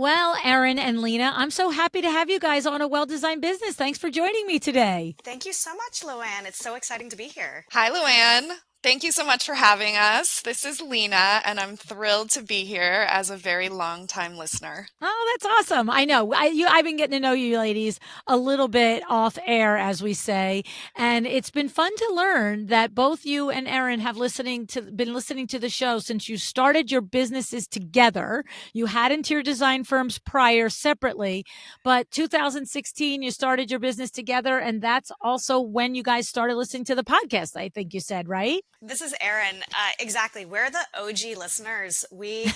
Well, Erin and Lina, I'm so happy to have you guys on A Well-Designed Business. Thanks for joining me today. Thank you so much, Luann. It's so exciting to be here. Hi, Luann. Thank you so much for having us. This is Lina, and I'm thrilled to be here as a very long time listener. Oh, that's awesome. I know. I've been getting to know you ladies a little bit off air, as we say. And it's been fun to learn that both you and Erin have been listening to the show since you started your businesses together. You had interior design firms prior separately, but 2016, you started your business together. And that's also when you guys started listening to the podcast, I think you said, right? This is Erin. Exactly. We're the OG listeners. We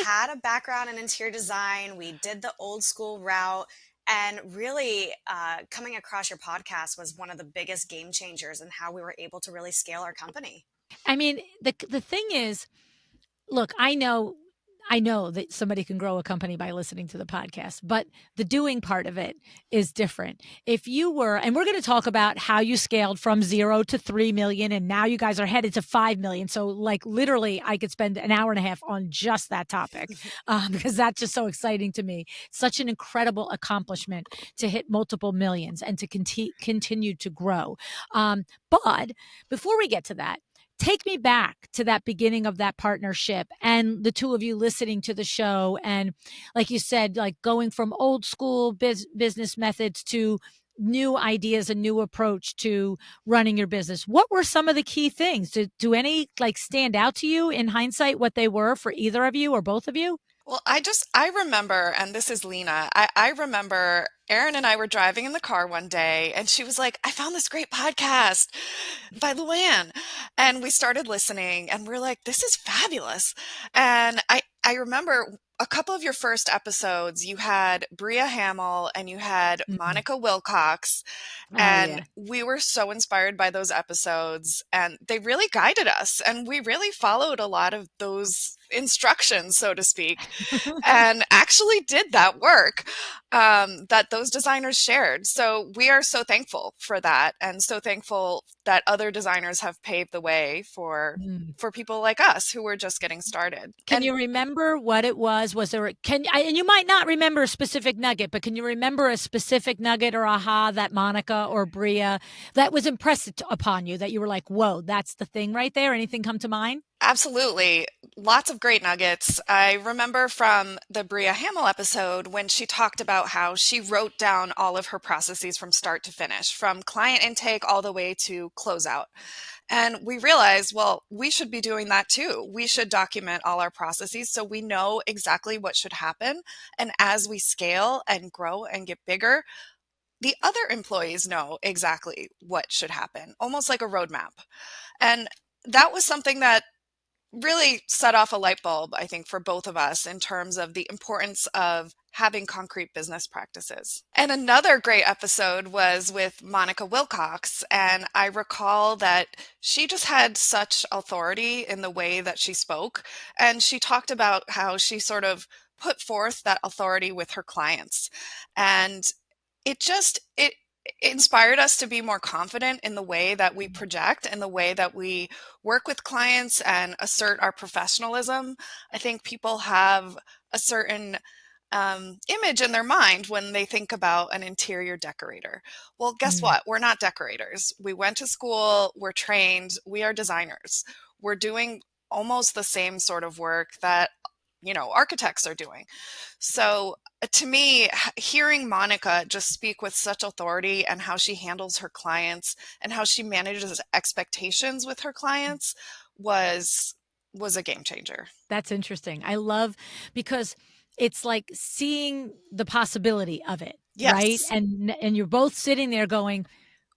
had a background in interior design. We did the old school route. And really, coming across your podcast was one of the biggest game changers in how we were able to really scale our company. I mean, the thing is, look, I know that somebody can grow a company by listening to the podcast, but the doing part of it is different. If you were, and we're going to talk about how you scaled from 0 to 3 million, and now you guys are headed to 5 million. So, like, literally, I could spend an hour and a half on just that topic because that's just so exciting to me. Such an incredible accomplishment to hit multiple millions and to continue to grow. But before we get to that, take me back to that beginning of that partnership and the two of you listening to the show. And like you said, like going from old school business methods to new ideas, a new approach to running your business. What were some of the key things? Do any like stand out to you in hindsight, what they were for either of you or both of you? Well, I remember, and this is Lina, I remember Erin and I were driving in the car one day, and she was like, I found this great podcast by Luann. And we started listening, and we're like, this is fabulous. And I remember a couple of your first episodes, you had Bria Hamill and you had Mhm. Monica Wilcox, Oh, and yeah. we were so inspired by those episodes, and they really guided us, and we really followed a lot of those instructions, so to speak, and actually did that work that those designers shared. So we are so thankful for that, and so thankful that other designers have paved the way Mm. for people like us who were just getting started. Can And you remember what it was? Was there and you might not remember a specific nugget, but can you remember a specific nugget or aha that Monica or Bria that was impressed upon you that you were like, whoa, that's the thing right there? Anything come to mind? absolutely. Lots of great nuggets. I remember from the Bria Hamill episode when she talked about how she wrote down all of her processes from start to finish, from client intake all the way to closeout. And we realized, well, we should be doing that too. We should document all our processes so we know exactly what should happen. And as we scale and grow and get bigger, the other employees know exactly what should happen, almost like a roadmap. And that was something that really set off a light bulb, I think, for both of us in terms of the importance of having concrete business practices. And another great episode was with Monica Wilcox. And I recall that she just had such authority in the way that she spoke. And she talked about how she sort of put forth that authority with her clients. And it inspired us to be more confident in the way that we project and the way that we work with clients and assert our professionalism. I think people have a certain image in their mind when they think about an interior decorator. Well, guess Mm. what? We're not decorators. We went to school, we're trained, we are designers. We're doing almost the same sort of work that architects are doing. So to me, hearing Monica just speak with such authority and how she handles her clients and how she manages expectations with her clients was was a game changer. That's interesting. I love because it's like seeing the possibility of it, right? Yes, And you're both sitting there going,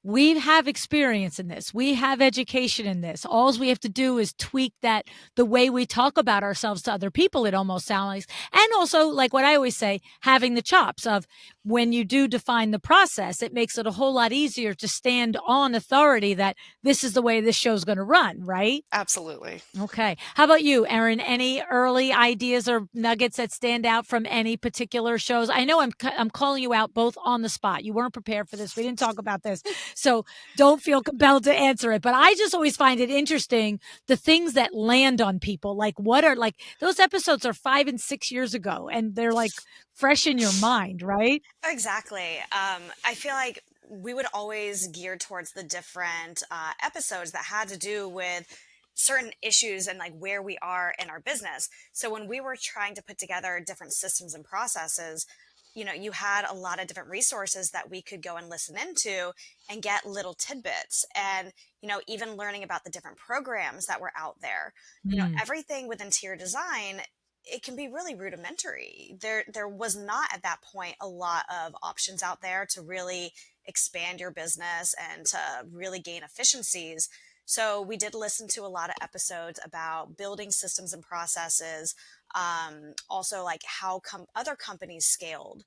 we have experience in this. We have education in this. All we have to do is tweak that the way we talk about ourselves to other people, it almost sounds like. And also, like what I always say, having the chops of when you do define the process, it makes it a whole lot easier to stand on authority that this is the way this show's going to run, right? absolutely. Okay. How about you, Erin? Any early ideas or nuggets that stand out from any particular shows? I know I'm calling you out both on the spot. You weren't prepared for this. We didn't talk about this. So don't feel compelled to answer it. But I just always find it interesting, the things that land on people. Like what are like those episodes are 5 and 6 years ago and they're like fresh in your mind, right? Exactly. I feel like we would always gear towards the different episodes that had to do with certain issues and like where we are in our business. So when we were trying to put together different systems and processes, you had a lot of different resources that we could go and listen into and get little tidbits. And, even learning about the different programs that were out there, Mm, everything with interior design, it can be really rudimentary. There was not at that point a lot of options out there to really expand your business and to really gain efficiencies. So we did listen to a lot of episodes about building systems and processes, also like how other companies scaled.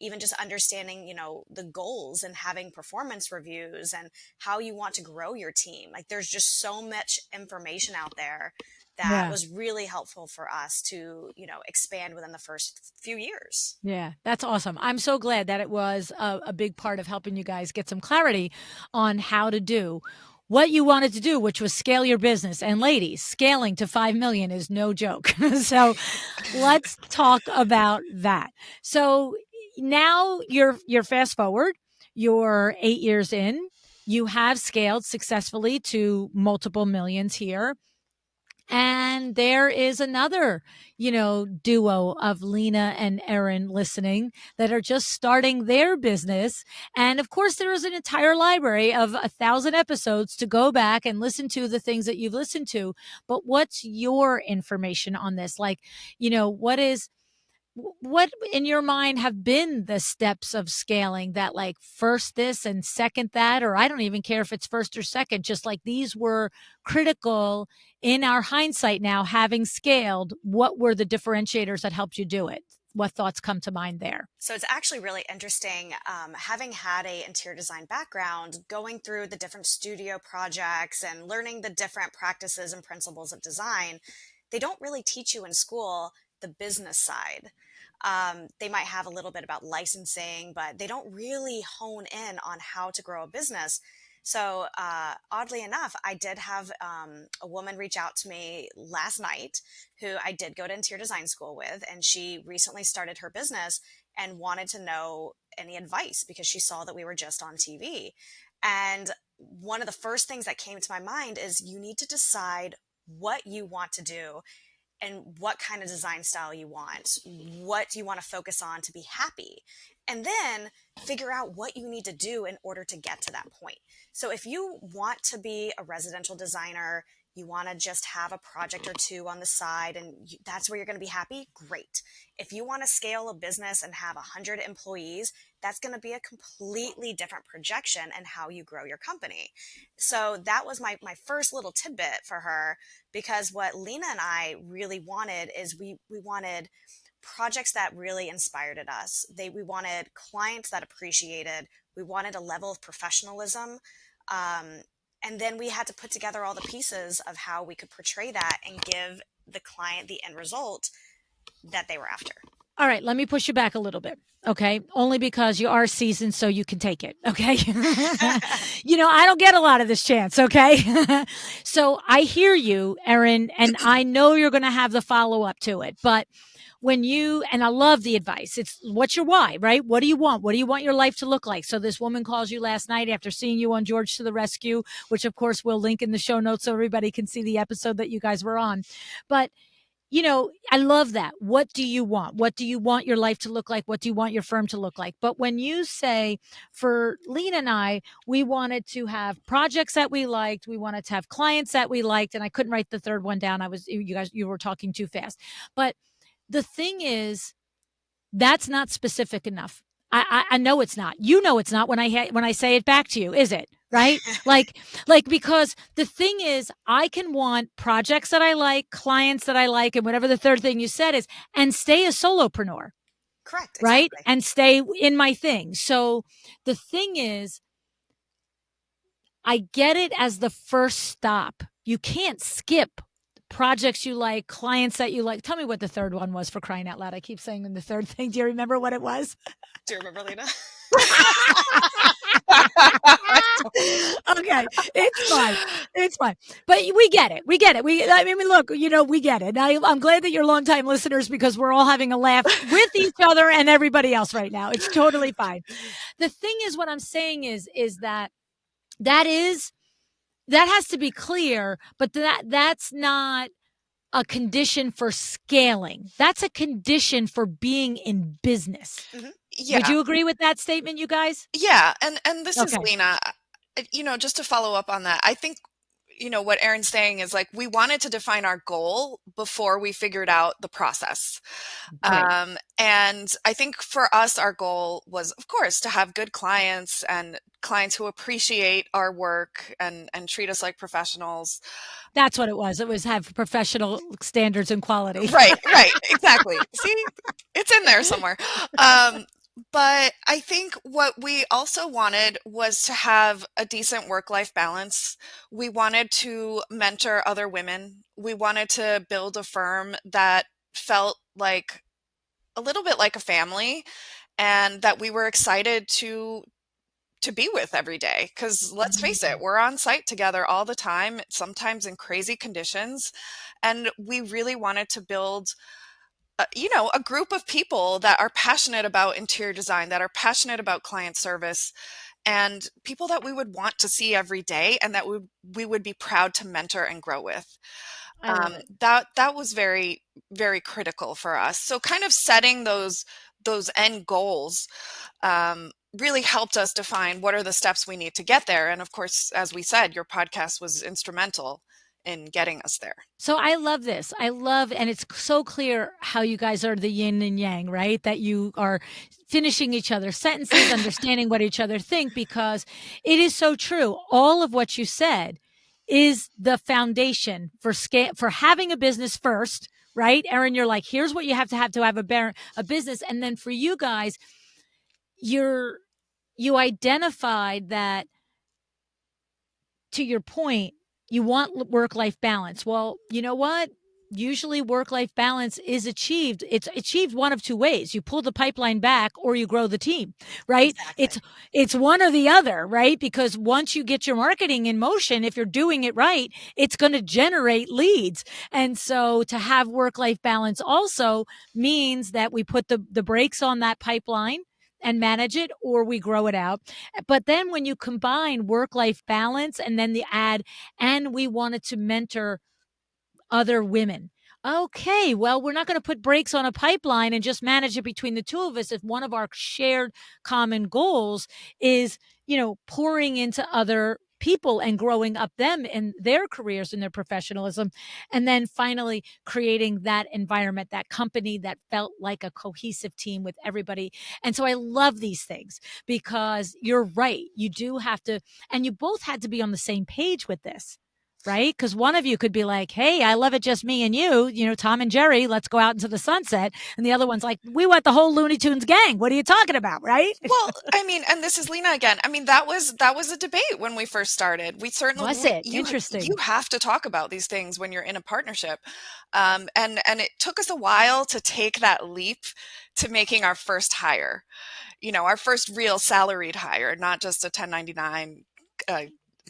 Even just understanding, the goals and having performance reviews and how you want to grow your team. Like there's just so much information out there that yeah. was really helpful for us to, expand within the first few years. Yeah, that's awesome. I'm so glad that it was a big part of helping you guys get some clarity on how to do what you wanted to do, which was scale your business. And ladies, scaling to 5 million is no joke. So let's talk about that. So now you're fast forward, you're 8 years in, you have scaled successfully to multiple millions here. And there is another, duo of Lina and Erin listening that are just starting their business. And of course, there is an entire library of 1,000 episodes to go back and listen to the things that you've listened to. But what's your information on this? Like, what in your mind have been the steps of scaling that like first this and second that, or I don't even care if it's first or second, just like these were critical in our hindsight now having scaled? What were the differentiators that helped you do it? What thoughts come to mind there? So it's actually really interesting, having had a interior design background, going through the different studio projects and learning the different practices and principles of design. They don't really teach you in school the business side. They might have a little bit about licensing, but they don't really hone in on how to grow a business. So, oddly enough, I did have a woman reach out to me last night who I did go to interior design school with, and she recently started her business and wanted to know any advice because she saw that we were just on TV. And one of the first things that came to my mind is you need to decide what you want to do and what kind of design style you want. What do you want to focus on to be happy? And then figure out what you need to do in order to get to that point. So if you want to be a residential designer, you want to just have a project or two on the side and that's where you're going to be happy, great. If you want to scale a business and have 100 employees, that's going to be a completely different projection and how you grow your company. So that was my first little tidbit for her, because what Lina and I really wanted is we wanted projects that really inspired us. We wanted clients that appreciated. We wanted a level of professionalism. And then we had to put together all the pieces of how we could portray that and give the client the end result that they were after. All right, let me push you back a little bit. Okay. Only because you are seasoned, so you can take it. Okay. I don't get a lot of this chance. Okay. So I hear you, Erin, and I know you're going to have the follow up to it. But and I love the advice. It's what's your why, right? What do you want? What do you want your life to look like? So this woman calls you last night after seeing you on George to the Rescue, which of course we'll link in the show notes so everybody can see the episode that you guys were on. But I love that. What do you want? What do you want your life to look like? What do you want your firm to look like? But when you say, for Lina and I, we wanted to have projects that we liked, we wanted to have clients that we liked, and I couldn't write the third one down. You were talking too fast. But the thing is, that's not specific enough. I know it's not. It's not when I say it back to you, is it? Right? like because the thing is, I can want projects that I like, clients that I like, and whatever the third thing you said is, and stay a solopreneur. Correct. Right? Exactly. And stay in my thing. So the thing is, I get it as the first stop. You can't skip projects you like, clients that you like. Tell me what the third one was, for crying out loud. I keep saying the third thing. Do you remember what it was? Do you remember, Lina? Okay, it's fine. It's fine. But we get it. We get it. I mean, look, we get it. I'm glad that you're longtime listeners because we're all having a laugh with each other and everybody else right now. It's totally fine. The thing is, what I'm saying is that has to be clear, but that's not a condition for scaling. That's a condition for being in business. Mhm. Would Yeah. you agree with that statement, you guys? Yeah. And this is Okay. Lina. Just to follow up on that, I think, what Erin's saying is like we wanted to define our goal before we figured out the process. Great. And I think for us, our goal was, of course, to have good clients and clients who appreciate our work and treat us like professionals. That's what it was. It was have professional standards and quality. Right, exactly. See, it's in there somewhere. But I think what we also wanted was to have a decent work-life balance. We wanted to mentor other women. We wanted to build a firm that felt like a little bit like a family and that we were excited to be with every day. Because let's face it, we're on site together all the time, sometimes in crazy conditions. And we really wanted to build a group of people that are passionate about interior design, that are passionate about client service, and people that we would want to see every day and that we would be proud to mentor and grow with. I love it. That was very, very critical for us. So kind of setting those end goals really helped us define what are the steps we need to get there. And of course, as we said, your podcast was instrumental in getting us there. So I love this. And it's so clear how you guys are the yin and yang, right? That you are finishing each other's sentences, understanding what each other think, because it is so true. All of what you said is the foundation for having a business first, right? Erin, you're like, here's what you have to have a business. And then for you guys, you identified that, to your point, you want work-life balance. Well, you know what? Usually work-life balance is achieved. It's achieved one of two ways. You pull the pipeline back or you grow the team, right? Exactly. It's one or the other, right? Because once you get your marketing in motion, if you're doing it right, it's going to generate leads. And so to have work-life balance also means that we put the brakes on that pipeline and manage it, or we grow it out. But then when you combine work-life balance and then and we wanted to mentor other women. Okay, well, we're not going to put brakes on a pipeline and just manage it between the two of us if one of our shared common goals is, pouring into other people and growing up them in their careers and their professionalism. And then finally creating that environment, that company that felt like a cohesive team with everybody. And so I love these things because you're right. You do have to, and you both had to be on the same page with this. Right? Because one of you could be like, hey, I love it just me and you, Tom and Jerry, let's go out into the sunset. And the other one's like, we want the whole Looney Tunes gang. What are you talking about? Right? Well, I mean, and this is Lina again. I mean, that was a debate when we first started. We certainly Was it? Interesting. You have to talk about these things when you're in a partnership. And it took us a while to take that leap to making our first hire, our first real salaried hire, not just a 1099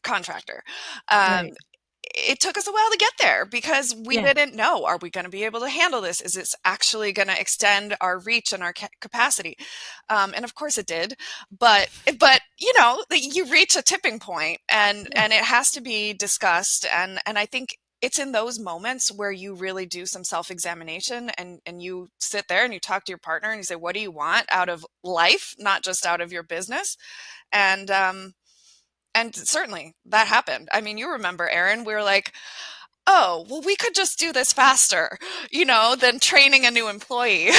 contractor. Right. It took us a while to get there because we Yeah. didn't know, are we going to be able to handle this? Is this actually going to extend our reach and our capacity? And of course it did, but you reach a tipping point and it has to be discussed. And I think it's in those moments where you really do some self-examination and you sit there and you talk to your partner and you say, what do you want out of life, not just out of your business? And certainly that happened. I mean, you remember, Erin, we were like, oh, well, we could just do this faster, than training a new employee.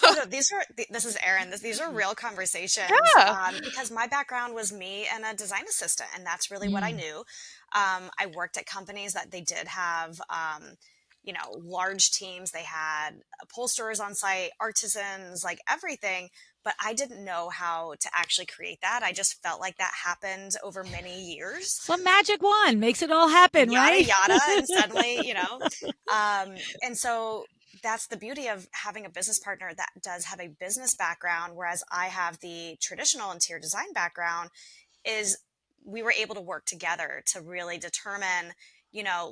No, this is Erin. These are real conversations. Yeah. Because my background was me and a design assistant, and that's really what I knew. I worked at companies that they did have, large teams. They had upholsterers on site, artisans, like everything. But I didn't know how to actually create that. I just felt like that happened over many years. Some magic wand makes it all happen, Yada, right? yada. And suddenly, and so that's the beauty of having a business partner that does have a business background, whereas I have the traditional interior design background, is we were able to work together to really determine,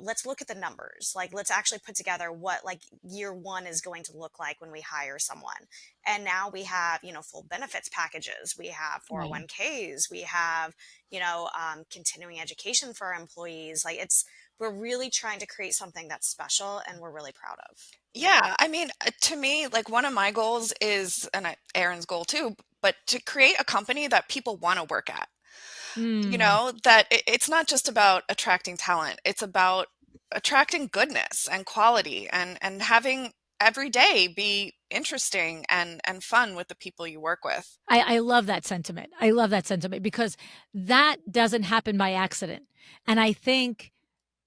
let's look at the numbers. Like, let's actually put together what like year one is going to look like when we hire someone. And now we have, full benefits packages. We have Right. 401ks. We have, continuing education for our employees. Like, we're really trying to create something that's special and we're really proud of. Yeah, I mean, to me, like one of my goals is, and Erin's goal too, but to create a company that people want to work at. Mm. That it's not just about attracting talent, it's about attracting goodness and quality and having every day be interesting and fun with the people you work with. I love that sentiment. I love that sentiment because that doesn't happen by accident. And I think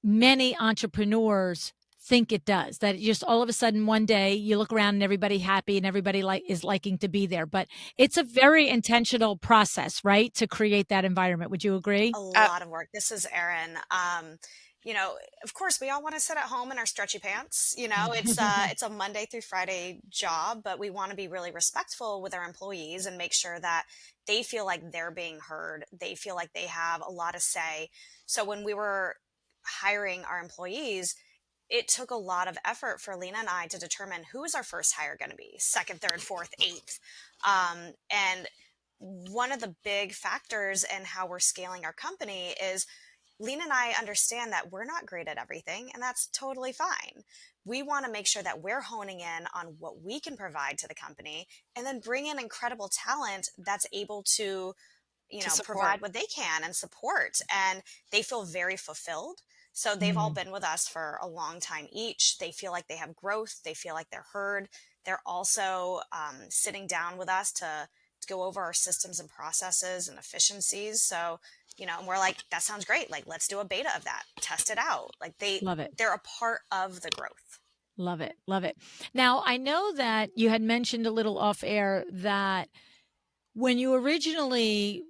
many entrepreneurs think it does, that just all of a sudden one day you look around and everybody happy and everybody is liking to be there. But it's a very intentional process, right? To create that environment. Would you agree? A lot of work. This is Erin. Of course, we all want to sit at home in our stretchy pants. It's a Monday through Friday job, but we want to be really respectful with our employees and make sure that they feel like they're being heard. They feel like they have a lot of say. So when we were hiring our employees, it took a lot of effort for Lina and I to determine who is our first hire going to be, second, third, fourth, eighth. And one of the big factors in how we're scaling our company is Lena and I understand that we're not great at everything, and that's totally fine. We want to make sure that we're honing in on what we can provide to the company and then bring in incredible talent that's able to, to support. provide what they can and support. And they feel very fulfilled. So they've all Mm, been with us for a long time each. They feel like they have growth. They feel like they're heard. They're also sitting down with us to go over our systems and processes and efficiencies. So, and we're like, that sounds great. Like, let's do a beta of that, test it out. Like love it. they're a part of the growth. Love it. Love it. Now, I know that you had mentioned a little off air that when you originally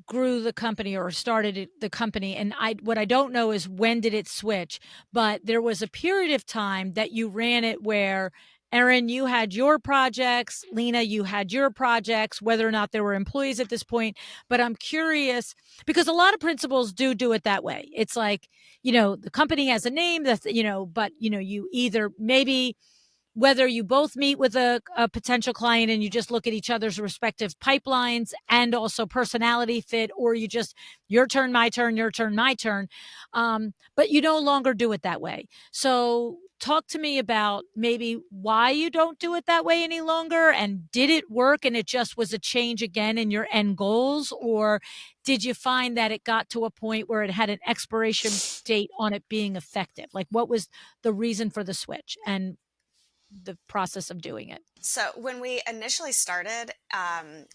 grew the company or started the company, and what I don't know is when did it switch, but there was a period of time that you ran it where Erin, you had your projects, Lina, you had your projects, whether or not there were employees at this point. But I'm curious because a lot of principals do it that way. It's like, the company has a name that's, but, you either maybe whether you both meet with a potential client and you just look at each other's respective pipelines and also personality fit, or you just your turn, my turn, your turn, my turn. But you no longer do it that way. So talk to me about maybe why you don't do it that way any longer. And did it work and it just was a change again in your end goals? Or did you find that it got to a point where it had an expiration date on it being effective? Like what was the reason for the switch and the process of doing it? So when we initially started,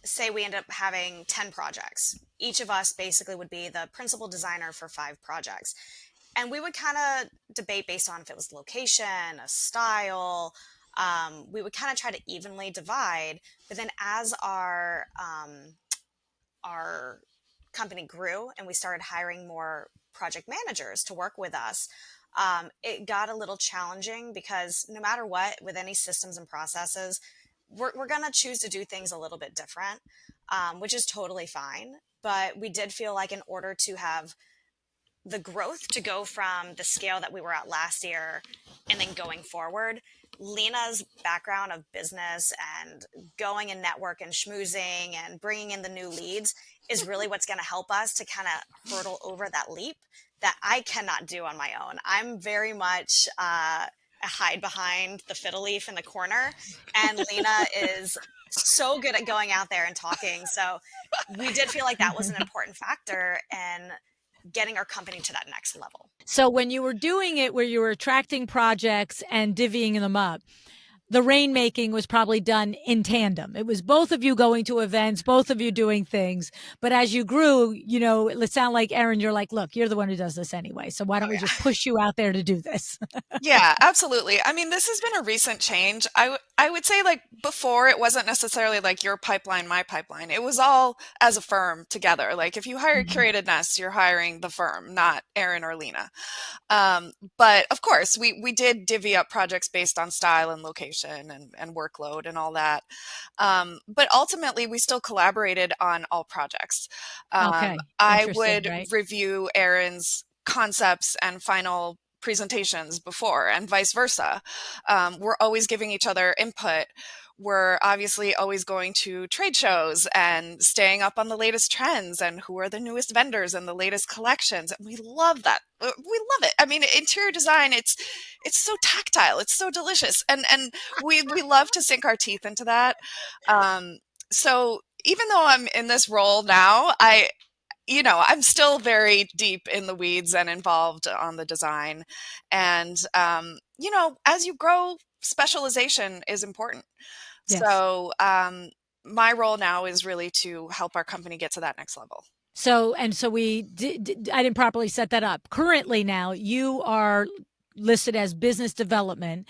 say we end up having 10 projects, each of us basically would be the principal designer for 5 projects. And we would kind of debate based on if it was location, a style. We would kind of try to evenly divide. But then as our company grew and we started hiring more project managers to work with us, it got a little challenging because no matter what, with any systems and processes, we're going to choose to do things a little bit different, which is totally fine. But we did feel like in order to have the growth to go from the scale that we were at last year and then going forward, Lina's background of business and going and network and schmoozing and bringing in the new leads is really what's going to help us to kind of hurdle over that leap that I cannot do on my own. I'm very much a hide behind the fiddle leaf in the corner, and Lina is so good at going out there and talking. So we did feel like that was an important factor in getting our company to that next level. So when you were doing it where you were attracting projects and divvying them up, the rainmaking was probably done in tandem. It was both of you going to events, both of you doing things. But as you grew, it sounded like Erin, you're like, look, you're the one who does this anyway. So why don't Oh we yeah. just push you out there to do this? Yeah, absolutely. I mean, this has been a recent change. I would say like before it wasn't necessarily like your pipeline, my pipeline. It was all as a firm together. Like if you hire Mhm. Curated Nest, you're hiring the firm, not Erin or Lina. But of course, we did divvy up projects based on style and location. organization and workload and all that. But ultimately, we still collaborated on all projects. Okay. I Interesting, would right? review Erin's concepts and final presentations before, and vice versa. We're always giving each other input. We're obviously always going to trade shows and staying up on the latest trends and who are the newest vendors and the latest collections. We love that. We love it. I mean, interior design, it's so tactile. It's so delicious. And we love to sink our teeth into that. So even though I'm in this role now, I'm still very deep in the weeds and involved on the design. And, as you grow, specialization is important. Yes. So my role now is really to help our company get to that next level. So I didn't properly set that up. Currently now you are listed as business development,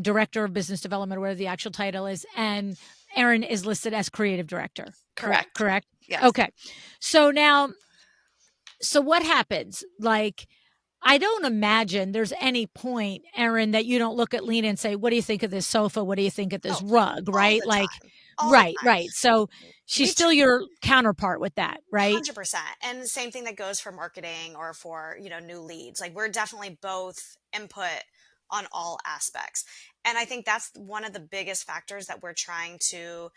director of business development, whatever the actual title is. And Erin is listed as creative director. Correct. Correct. Yes. Okay. So now, so what happens? Like, I don't imagine there's any point, Erin, that you don't look at Lina and say, "What do you think of this sofa? What do you think of this Oh, rug?" all Right? the Like, time. All the right, time. right. So she's We still your counterpart with that, right? 100%. And the same thing that goes for marketing or for, new leads. Like we're definitely both input on all aspects. And I think that's one of the biggest factors that we're trying to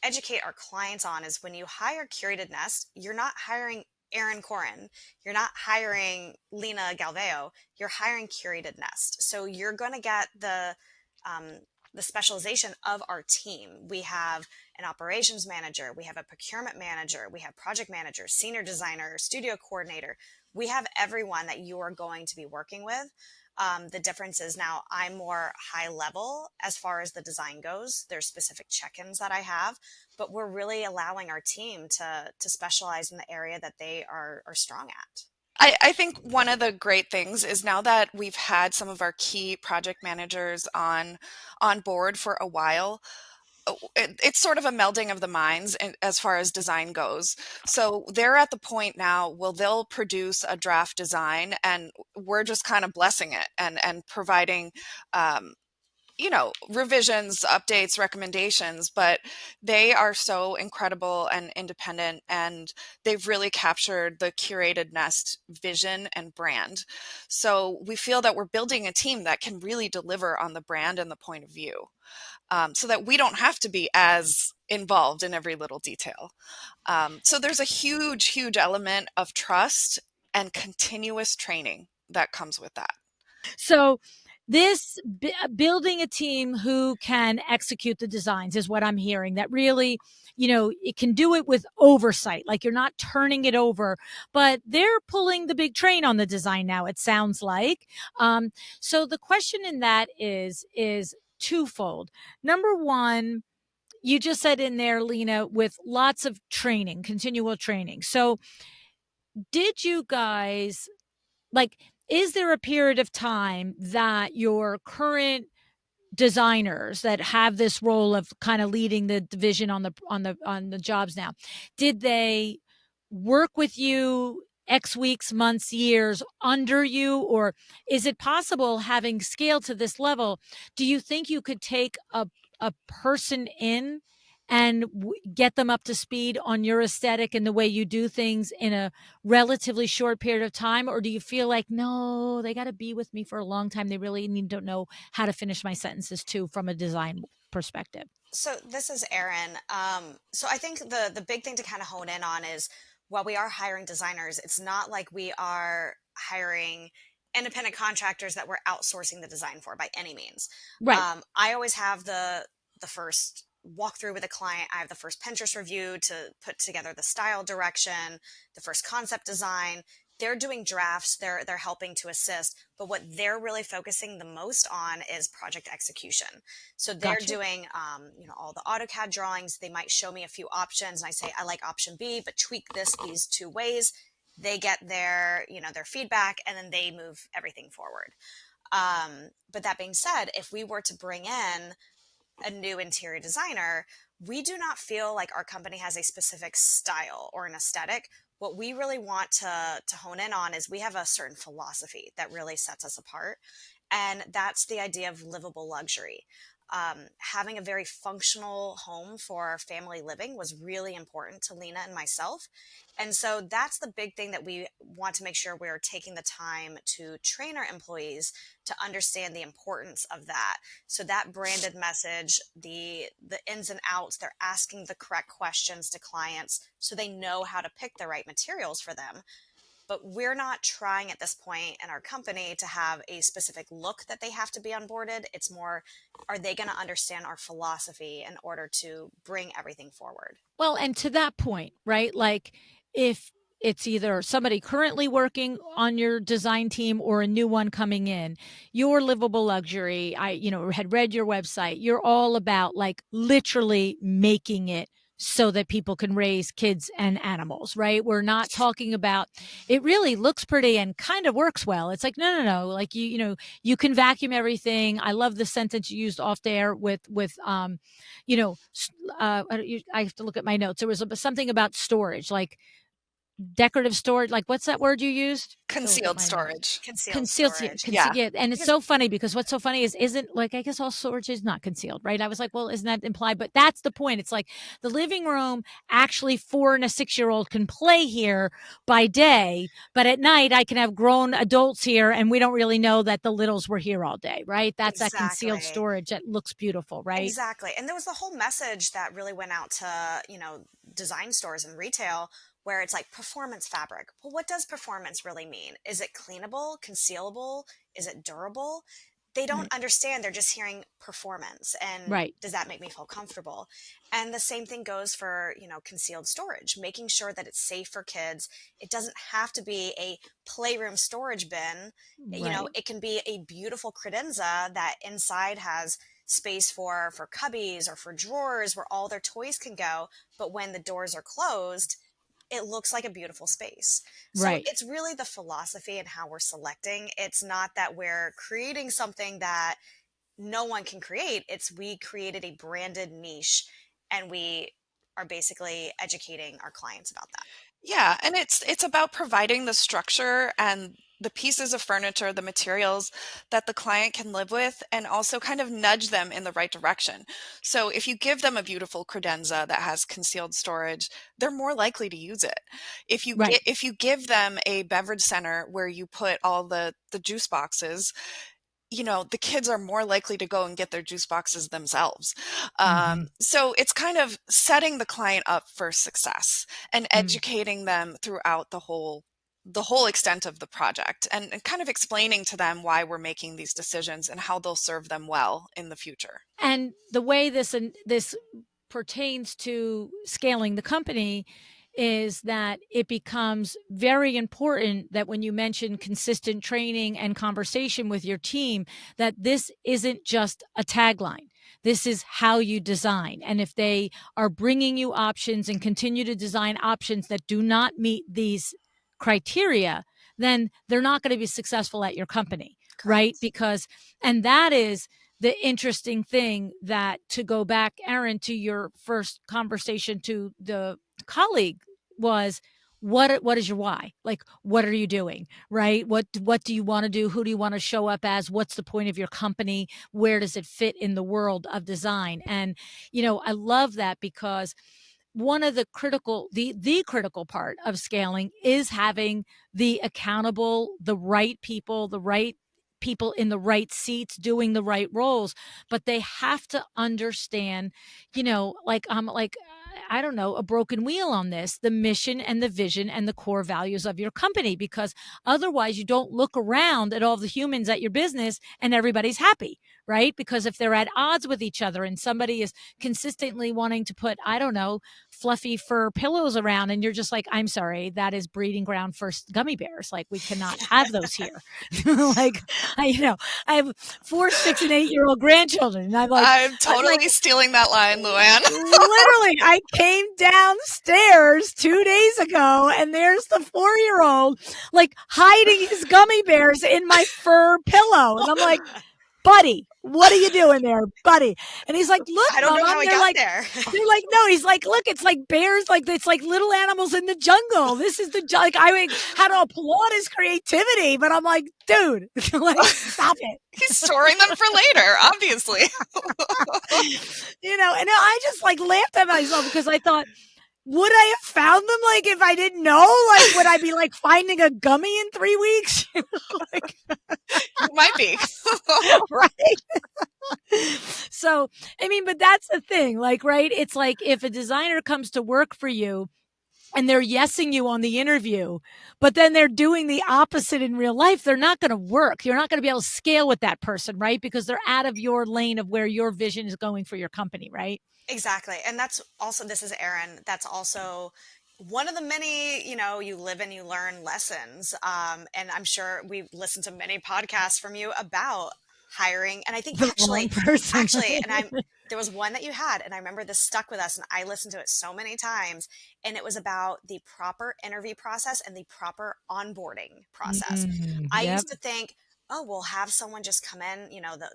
educate our clients on is when you hire Curated Nest, you're not hiring Erin Coren. You're not hiring Lina Galvão. You're hiring Curated Nest. So you're going to get the specialization of our team. We have an operations manager. We have a procurement manager. We have project managers, senior designer, studio coordinator. We have everyone that you are going to be working with. The difference is now I'm more high level as far as the design goes. There's specific check-ins that I have, but we're really allowing our team to specialize in the area that they are strong at. I think one of the great things is now that we've had some of our key project managers on board for a while, it's sort of a melding of the minds as far as design goes. So they're at the point now, they'll produce a draft design and we're just kind of blessing it and providing, revisions, updates, recommendations, but they are so incredible and independent, and they've really captured the Curated Nest vision and brand. So we feel that we're building a team that can really deliver on the brand and the point of view, so that we don't have to be as involved in every little detail. So there's a huge, huge element of trust and continuous training that comes with that. So building a team who can execute the designs is what I'm hearing. That really, it can do it with oversight. Like you're not turning it over, but they're pulling the big train on the design now, it sounds like. So the question in that is twofold. Number one, you just said in there, Lina, with lots of training, continual training. So did you guys, like, is there a period of time that your current designers that have this role of kind of leading the division on the jobs now, did they work with you X weeks, months, years under you? Or is it possible, having scaled to this level, do you think you could take a person in and get them up to speed on your aesthetic and the way you do things in a relatively short period of time? Or do you feel like, no, they got to be with me for a long time? They really need to know how to finish my sentences too, from a design perspective. So this is Erin. So I think the big thing to kind of hone in on is while we are hiring designers, it's not like we are hiring independent contractors that we're outsourcing the design for by any means. Right. I always have the first walkthrough with a client. I have the first Pinterest review to put together the style direction, the first concept design. They're doing drafts. They're helping to assist, but what they're really focusing the most on is project execution. So they're Gotcha. doing, all the AutoCAD drawings. They might show me a few options, and I say, I like option B, but tweak these two ways. They get their feedback, and then they move everything forward. But that being said, if we were to bring in a new interior designer, we do not feel like our company has a specific style or an aesthetic. What we really want to hone in on is we have a certain philosophy that really sets us apart. And that's the idea of livable luxury. having a very functional home for family living was really important to Lina and myself. And so that's the big thing that we want to make sure we're taking the time to train our employees to understand the importance of that. So that branded message, the ins and outs, they're asking the correct questions to clients so they know how to pick the right materials for them. But we're not trying at this point in our company to have a specific look that they have to be onboarded. It's more, are they going to understand our philosophy in order to bring everything forward? Well, and to that point, right? Like if it's either somebody currently working on your design team or a new one coming in, your livable luxury, had read your website. You're all about like literally making it so that people can raise kids and animals, right? We're not talking about it really looks pretty and kind of works well. It's like, no. Like you can vacuum everything. I love the sentence you used off there with I have to look at my notes. There was something about storage, like decorative storage. Like, what's that word you used? Concealed storage. Concealed storage. Yeah. Yeah. And it's so funny because what's so funny isn't like, I guess all storage is not concealed, right? I was like, well, isn't that implied? But that's the point. It's like the living room, actually 4 and a 6-year-old can play here by day, but at night I can have grown adults here and we don't really know that the littles were here all day, right? That's that concealed Exactly. storage that looks beautiful, right? Exactly. And there was the whole message that really went out to, design stores and retail where it's like performance fabric. Well, what does performance really mean? Is it cleanable, concealable? Is it durable? They don't Right. understand. They're just hearing performance. And Right. does that make me feel comfortable? And the same thing goes for, concealed storage, making sure that it's safe for kids. It doesn't have to be a playroom storage bin. Right. It can be a beautiful credenza that inside has space for cubbies or for drawers where all their toys can go. But when the doors are closed, it looks like a beautiful space. So Right. it's really the philosophy and how we're selecting. It's not that we're creating something that no one can create. It's we created a branded niche and we are basically educating our clients about that. Yeah, and it's about providing the structure and the pieces of furniture, the materials that the client can live with, and also kind of nudge them in the right direction. So if you give them a beautiful credenza that has concealed storage, they're more likely to use it. Right. If you give them a beverage center where you put all the juice boxes, the kids are more likely to go and get their juice boxes themselves. Mm-hmm. So it's kind of setting the client up for success and educating them throughout the whole extent of the project and kind of explaining to them why we're making these decisions and how they'll serve them well in the future. And the way this pertains to scaling the company is that it becomes very important that when you mention consistent training and conversation with your team, that this isn't just a tagline. This is how you design. And if they are bringing you options and continue to design options that do not meet these criteria, then they're not going to be successful at your company, right? Correct. And that is the interesting thing, that to go back, Erin, to your first conversation to the colleague was, what is your why? Like, what are you doing? Right? What do you want to do? Who do you want to show up as? What's the point of your company? Where does it fit in the world of design? And, I love that because one of the critical part of scaling is having the right people in the right seats doing the right roles, but they have to understand, like I'm like, I don't know, a broken wheel on this, the mission and the vision and the core values of your company, because otherwise you don't look around at all the humans at your business and everybody's happy, right? Because if they're at odds with each other and somebody is consistently wanting to put, I don't know, fluffy fur pillows around, and you're just like, I'm sorry, that is breeding ground for gummy bears. Like, we cannot have those here. Like, I have 4, 6, and 8-year-old grandchildren, and I'm I'm like, totally stealing that line, Luann. literally, I came downstairs 2 days ago, and there's the 4-year-old like hiding his gummy bears in my fur pillow, and I'm like, buddy, what are you doing there, buddy? And he's like, look, I don't know Mom. how I They're got like, there. they're like, no, he's like, look, it's like bears, like it's like little animals in the jungle. This is like I mean, had to applaud his creativity, but I'm like, dude, like stop it. He's storing them for later, obviously. And I just like laughed at myself because I thought, would I have found them like if I didn't know? Like, would I be like finding a gummy in 3 weeks? Like, It might be. right. So, I mean, but that's the thing, like, right? It's like if a designer comes to work for you and they're yesing you on the interview, but then they're doing the opposite in real life, they're not going to work. You're not going to be able to scale with that person, right? Because they're out of your lane of where your vision is going for your company, right? Exactly. And that's also, this is Erin. That's also one of the many, you live and you learn lessons. And I'm sure we've listened to many podcasts from you about hiring. And I think The wrong person. there was one that you had, and I remember this stuck with us, and I listened to it so many times. And it was about the proper interview process and the proper onboarding process. I Yep. used to think, oh, we'll have someone just come in,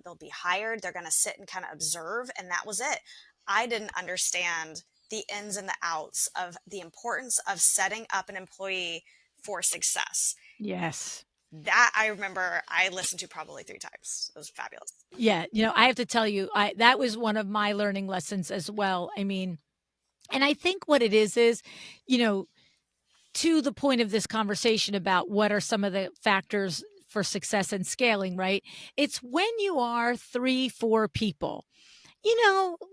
they'll be hired, they're going to sit and kind of observe, and that was it. I didn't understand the ins and the outs of the importance of setting up an employee for success. Yes. That I remember I listened to probably 3 times. It was fabulous. Yeah. I have to tell you, that was one of my learning lessons as well. I mean, and I think what it is, to the point of this conversation about what are some of the factors for success and scaling, right? It's when you are 3, 4 people.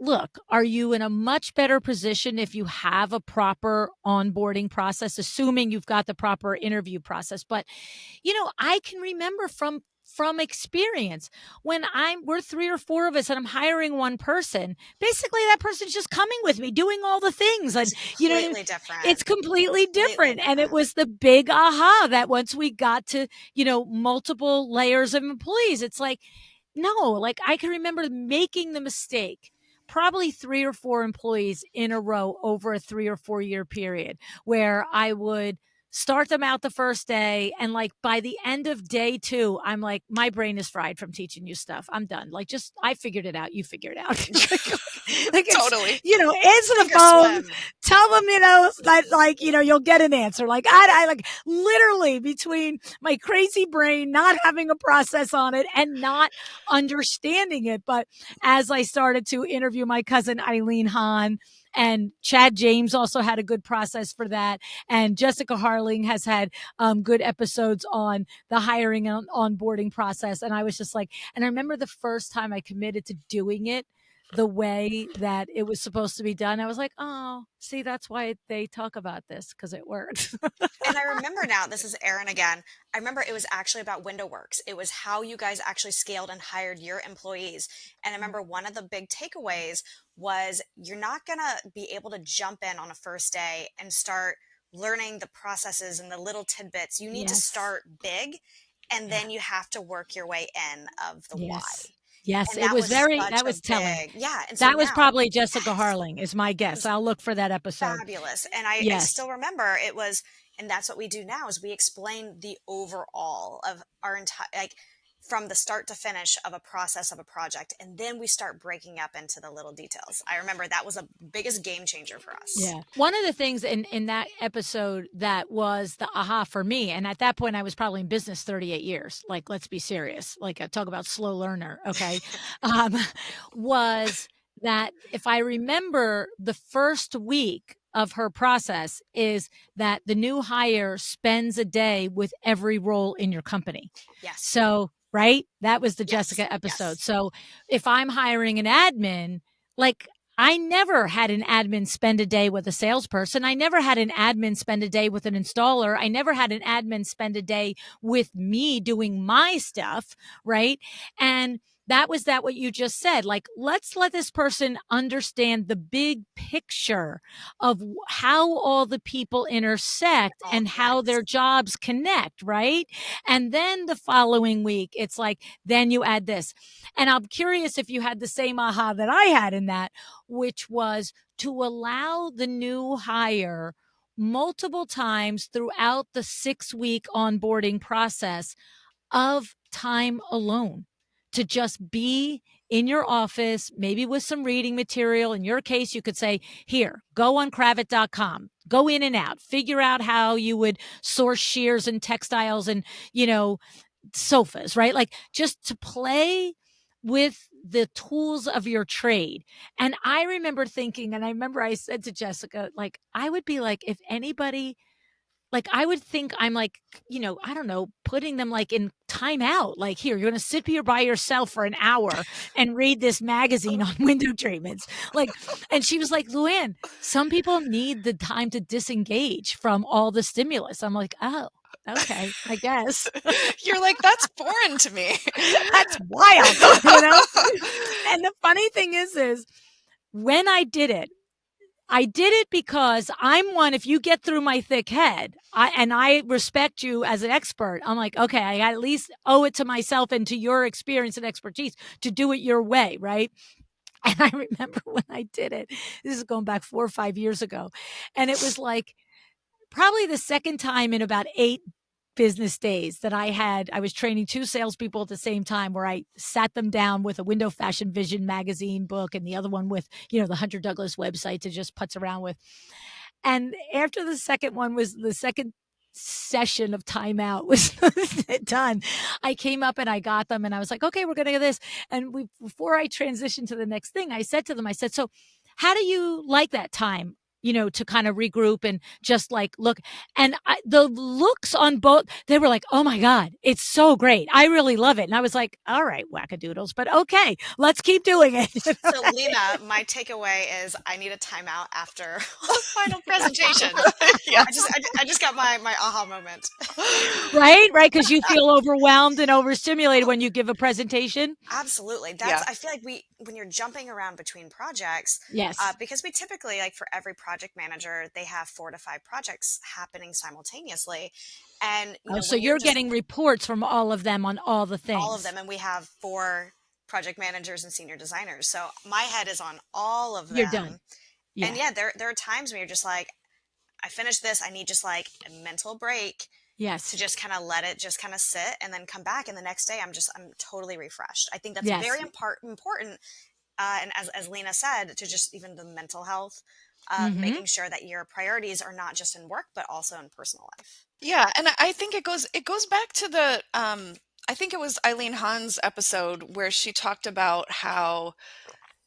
Look, are you in a much better position if you have a proper onboarding process, assuming you've got the proper interview process? But, I can remember from experience when we're 3 or 4 of us and I'm hiring one person, basically that person's just coming with me doing all the things. And Completely different. It's completely different. And it was the big aha that once we got to, multiple layers of employees, it's like, no, like I can remember making the mistake, probably 3 or 4 employees in a row over a 3 or 4 year period where I would start them out the first day. And like by the end of day 2, I'm like, my brain is fried from teaching you stuff. I'm done. Like I figured it out. You figure it out. Totally. Answer the phone, tell them, that like, you'll get an answer. Like I like literally between my crazy brain, not having a process on it and not understanding it. But as I started to interview my cousin, Eileen Hahn, and Chad James also had a good process for that. And Jessica Harling has had good episodes on the hiring and onboarding process. And I was just like, and I remember the first time I committed to doing it the way that it was supposed to be done. I was like, oh, see, that's why they talk about this, because it works. And I remember now, this is Erin again. I remember it was actually about WindowWorks. It was how you guys actually scaled and hired your employees. And I remember one of the big takeaways was you're not going to be able to jump in on a first day and start learning the processes and the little tidbits. You need to start big, and then you have to work your way in of the why. Yes, And it was that was telling. Yeah. And so that was now, probably Jessica Harling is my guess. I'll look for that episode. Fabulous. And I still remember it was, and that's what we do now is we explain the overall of our entire, like from the start to finish of a process of a project. And then we start breaking up into the little details. I remember that was the biggest game changer for us. Yeah. One of the things in that episode that was the aha for me, and at that point I was probably in business 38 years, like, let's be serious, like talk about slow learner. Okay. Was that if I remember the first week of her process is that the new hire spends a day with every role in your company. Yes. So, right? That was the Jessica episode. Yes. So if I'm hiring an admin, like I never had an admin spend a day with a salesperson. I never had an admin spend a day with an installer. I never had an admin spend a day with me doing my stuff. Right. And that was what you just said. Like, let's let this person understand the big picture of how all the people intersect and how their jobs connect, right? And then the following week, it's like, then you add this. And I'm curious if you had the same aha that I had in that, which was to allow the new hire multiple times throughout the 6-week onboarding process of time alone, to just be in your office, maybe with some reading material. In your case, you could say, here, go on Cravat.com, go in and out, figure out how you would source shears and textiles and, sofas, right? Like just to play with the tools of your trade. And I remember thinking, and I remember I said to Jessica, like, I would be like, if anybody, like, I would think I'm like, I don't know, putting them like in timeout. Like, here, you're going to sit here by yourself for an hour and read this magazine on window treatments. Like, and she was like, Luann, some people need the time to disengage from all the stimulus. I'm like, oh, okay, I guess. You're like, that's foreign to me. That's wild, And the funny thing is when I did it because I'm one, if you get through my thick head, and I respect you as an expert, I'm like, okay, I at least owe it to myself and to your experience and expertise to do it your way, right? And I remember when I did it, this is going back 4 or 5 years ago, and it was like probably the second time in about 8 business days that I was training 2 salespeople at the same time, where I sat them down with a Window Fashion Vision magazine book and the other one with, the Hunter Douglas website to just putz around with. And after the second session of timeout was done, I came up and I got them and I was like, okay, we're going to do this. And before I transitioned to the next thing, I said to them, so how do you like that time? To kind of regroup and just like look. And the looks on both, they were like, oh my God, it's so great. I really love it. And I was like, all right, wackadoodles, but okay, let's keep doing it. So Lina, my takeaway is I need a timeout after the final presentation. Yeah. I just got my aha moment. Right. Because you feel overwhelmed and overstimulated when you give a presentation. Absolutely. I feel like when you're jumping around between projects, yes, because we typically, like for every project manager, they have 4 to 5 projects happening simultaneously. And so you're getting reports from all of them on all the things. All of them. And we have 4 project managers and senior designers. So my head is on all of them. You're done. Yeah. And there are times when you're just like, I finished this. I need just like a mental break. Yes. To just kind of let it just kind of sit and then come back. And the next day I'm totally refreshed. I think that's very important. And as Lina said, to just even the mental health, making sure that your priorities are not just in work, but also in personal life. Yeah. And I think it goes back to the, I think it was Eileen Hahn's episode where she talked about how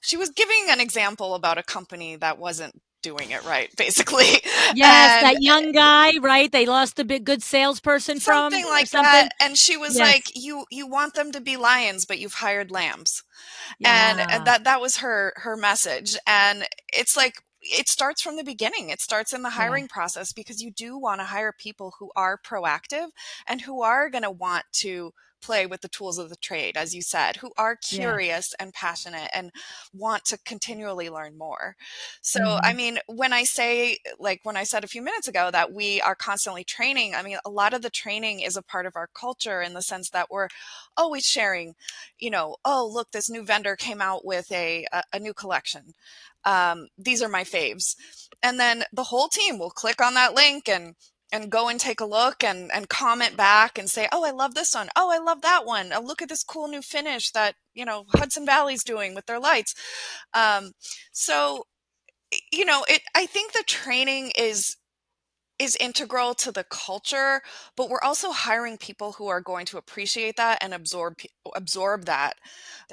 she was giving an example about a company that wasn't doing it right, basically. Yes, that young guy, right? They lost a good salesperson something like that. And she was like, you want them to be lions, but you've hired lambs. Yeah. And that was her message. And it's like, it starts from the beginning. It starts in the hiring process, because you do want to hire people who are proactive and who are going to want to play with the tools of the trade, as you said, who are curious and passionate and want to continually learn more. So, I mean, when I say, like when I said a few minutes ago that we are constantly training, I mean, a lot of the training is a part of our culture in the sense that we're always sharing, oh, look, this new vendor came out with a new collection. These are my faves. And then the whole team will click on that link and go and take a look and comment back and say, oh, I love this one. Oh, I love that one. Oh, look at this cool new finish that, Hudson Valley's doing with their lights. So, I think the training is integral to the culture, but we're also hiring people who are going to appreciate that and absorb that,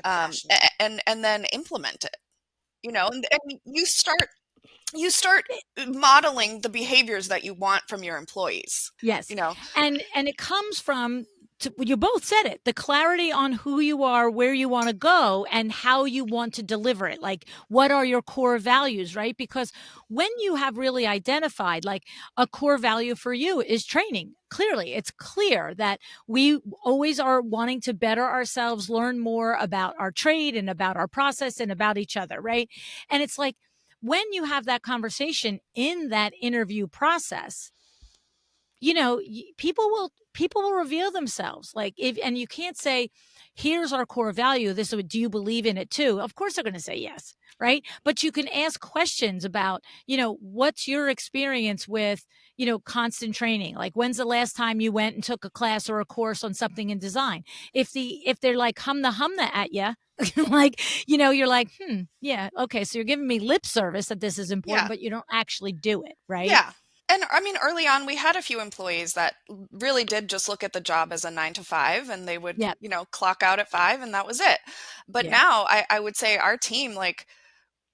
and then implement it, and you start modeling the behaviors that you want from your employees. Yes. And it comes from, you both said it, the clarity on who you are, where you want to go, and how you want to deliver it. Like, what are your core values, right? Because when you have really identified, like, a core value for you is training. Clearly, it's clear that we always are wanting to better ourselves, learn more about our trade and about our process and about each other, right? And it's like, when you have that conversation in that interview process, people will reveal themselves. Like, and you can't say, here's our core value. Do you believe in it too? Of course they're going to say yes. right? But you can ask questions about, what's your experience with, constant training? Like, when's the last time you went and took a class or a course on something in design? If they're like humna at you, like, you're like, yeah, okay, so you're giving me lip service that this is important, Yeah. but you don't actually do it, right? Yeah. And I mean, early on, we had a few employees that really did just look at the job as a 9 to 5, and they would, Yeah. clock out at 5, and that was it. But Yeah. now I would say our team, like,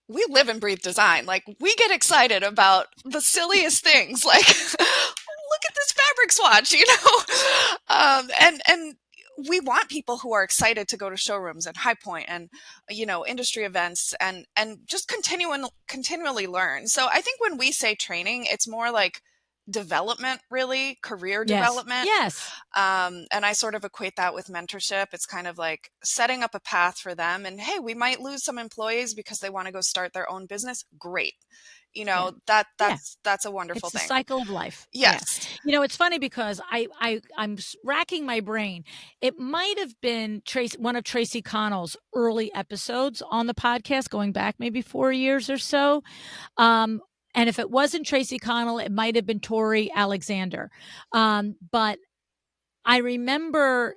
we live and breathe design. Like, we get excited about the silliest things. Like, look at this fabric swatch, and we want people who are excited to go to showrooms and High Point and industry events and just continually learn. So I think when we say training, it's more like development, really, career Yes. development. Yes. And I sort of equate that with mentorship. It's kind of like setting up a path for them. And hey, we might lose some employees because they want to go start their own business. Great. Yeah. That's a wonderful It's the thing. cycle of life. Yes. Yeah. It's funny because I'm racking my brain. It might have been one of Tracy Connell's early episodes on the podcast, going back maybe 4 years or so. And if it wasn't Tracy Connell, it might have been Tori Alexander. But I remember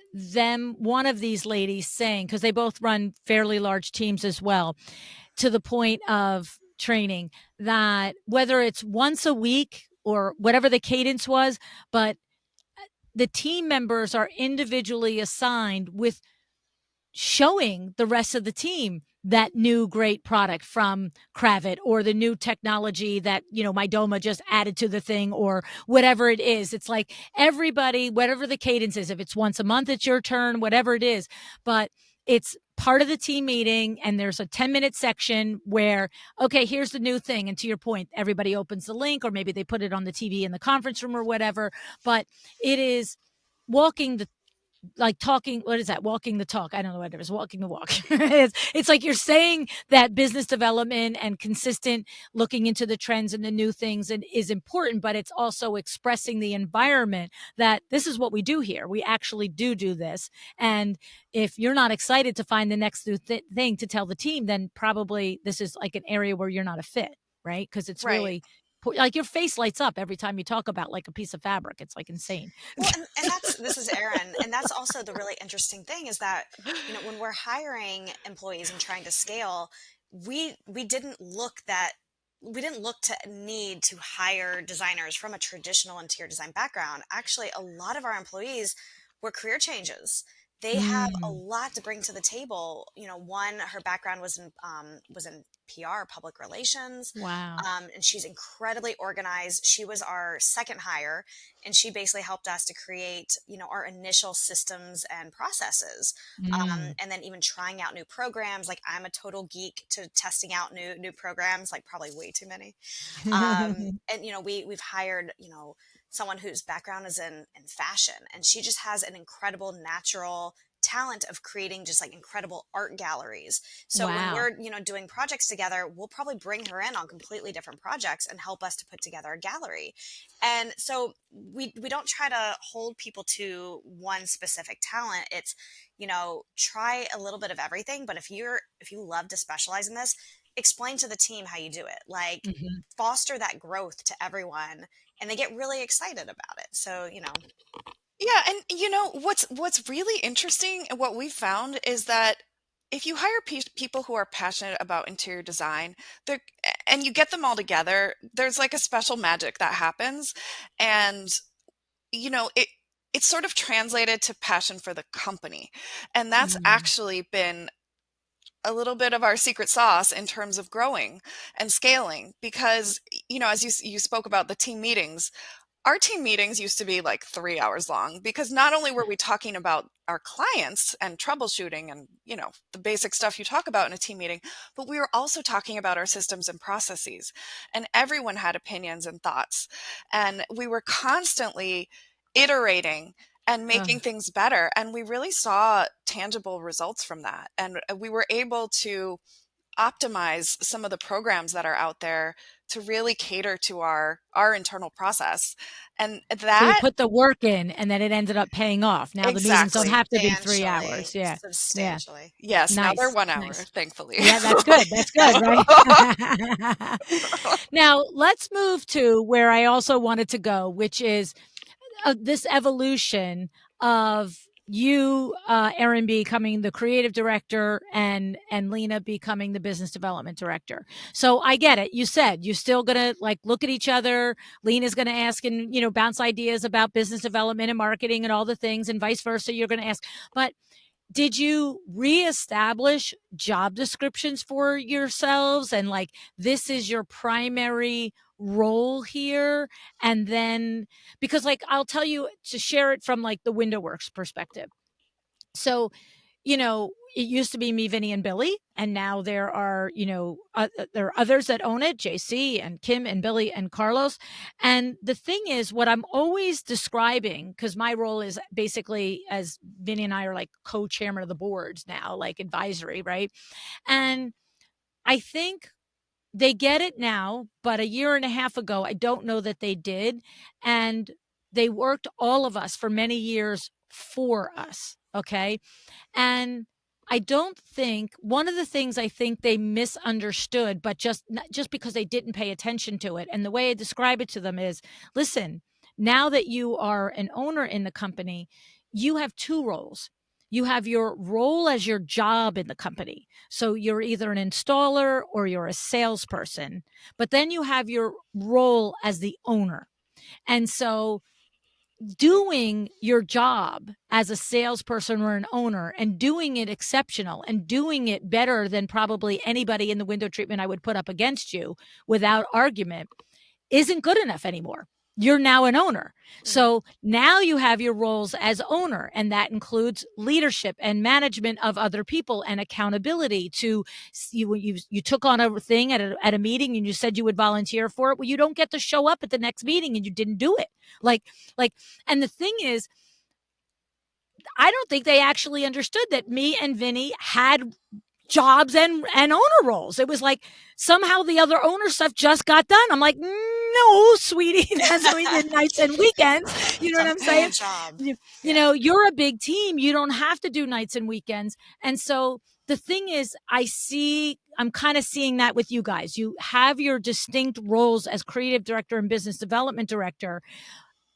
one of these ladies saying, because they both run fairly large teams as well, to the point of training, that whether it's once a week or whatever the cadence was, but the team members are individually assigned with showing the rest of the team that new great product from Cravat, or the new technology that, my Doma just added to the thing, or whatever it is. It's like everybody, whatever the cadence is, if it's once a month, it's your turn, whatever it is. But it's part of the team meeting, and there's a 10-minute section where, okay, here's the new thing. And to your point, everybody opens the link, or maybe they put it on the TV in the conference room or whatever. But it is walking the talking, what is that? Walking the talk. I don't know what it is. Walking the walk. It's like you're saying that business development and consistent looking into the trends and the new things is important, but it's also expressing the environment that this is what we do here. We actually do this. And if you're not excited to find the next new thing to tell the team, then probably this is like an area where you're not a fit, right? Because it's Right. really like your face lights up every time you talk about like a piece of fabric. It's like insane. Well, and this is Erin, and that's also the really interesting thing is that, when we're hiring employees and trying to scale, we didn't look to need to hire designers from a traditional interior design background. Actually, a lot of our employees were career changes. They have a lot to bring to the table. One, her background was in PR, public relations. Wow. And she's incredibly organized. She was our second hire, and she basically helped us to create, our initial systems and processes. And then even trying out new programs. Like, I'm a total geek to testing out new programs, like probably way too many. And, we've hired, someone whose background is in fashion, and she just has an incredible natural talent of creating just like incredible art galleries. So Wow. when we're, doing projects together, we'll probably bring her in on completely different projects and help us to put together a gallery. And so we don't try to hold people to one specific talent. It's, try a little bit of everything, but if you love to specialize in this, explain to the team how you do it. Like, foster that growth to everyone, and they get really excited about it. So, Yeah, and what's really interesting and what we've found is that if you hire people who are passionate about interior design, and you get them all together, there's like a special magic that happens, and it's sort of translated to passion for the company, and that's actually been a little bit of our secret sauce in terms of growing and scaling, because as you spoke about the team meetings, our team meetings used to be like 3 hours long, because not only were we talking about our clients and troubleshooting and the basic stuff you talk about in a team meeting, but we were also talking about our systems and processes, and everyone had opinions and thoughts, and we were constantly iterating and making things better, and we really saw tangible results from that, and we were able to optimize some of the programs that are out there to really cater to our internal process. And So you that put the work in and then it ended up paying off. Now the meetings don't exactly. have to be 3 Substantially, hours. Yeah. Yeah. substantially. Yes, now they're Nice. 1 hour, Nice. thankfully. Yeah, that's good. That's good, right? Now, let's move to where I also wanted to go, which is this evolution of you, Erin, becoming the creative director and Lina becoming the business development director. So I get it. You said you're still gonna like look at each other. Lina's gonna ask and bounce ideas about business development and marketing and all the things, and vice versa. You're gonna ask, but did you reestablish job descriptions for yourselves and like this is your primary role here? And then because like I'll tell you to share it from like the window works perspective. So it used to be me, Vinny, and Billy, and now there are, there are others that own it, JC and Kim and Billy and Carlos. And the thing is, what I'm always describing, because my role is basically as Vinny and I are like co-chairman of the boards now, like advisory, right? And I think they get it now, but a year and a half ago, I don't know that they did. And they worked all of us for many years for us. Okay. And I don't think one of the things I think they misunderstood, but just because they didn't pay attention to it. And the way I describe it to them is, listen, now that you are an owner in the company, you have two roles. You have your role as your job in the company. So you're either an installer or you're a salesperson, but then you have your role as the owner. And so doing your job as a salesperson or an owner and doing it exceptional and doing it better than probably anybody in the window treatment I would put up against you without argument isn't good enough anymore. You're now an owner. So now you have your roles as owner, and that includes leadership and management of other people and accountability to you took on a thing at a meeting and you said you would volunteer for it. Well, you don't get to show up at the next meeting and you didn't do it. Like, and the thing is, I don't think they actually understood that me and Vinny had jobs and owner roles. It was like somehow the other owner stuff just got done. I'm like, no, sweetie, that's how we did nights and weekends. You know what I'm saying? Job. You're a big team. You don't have to do nights and weekends. And so the thing is, I'm kind of seeing that with you guys. You have your distinct roles as creative director and business development director.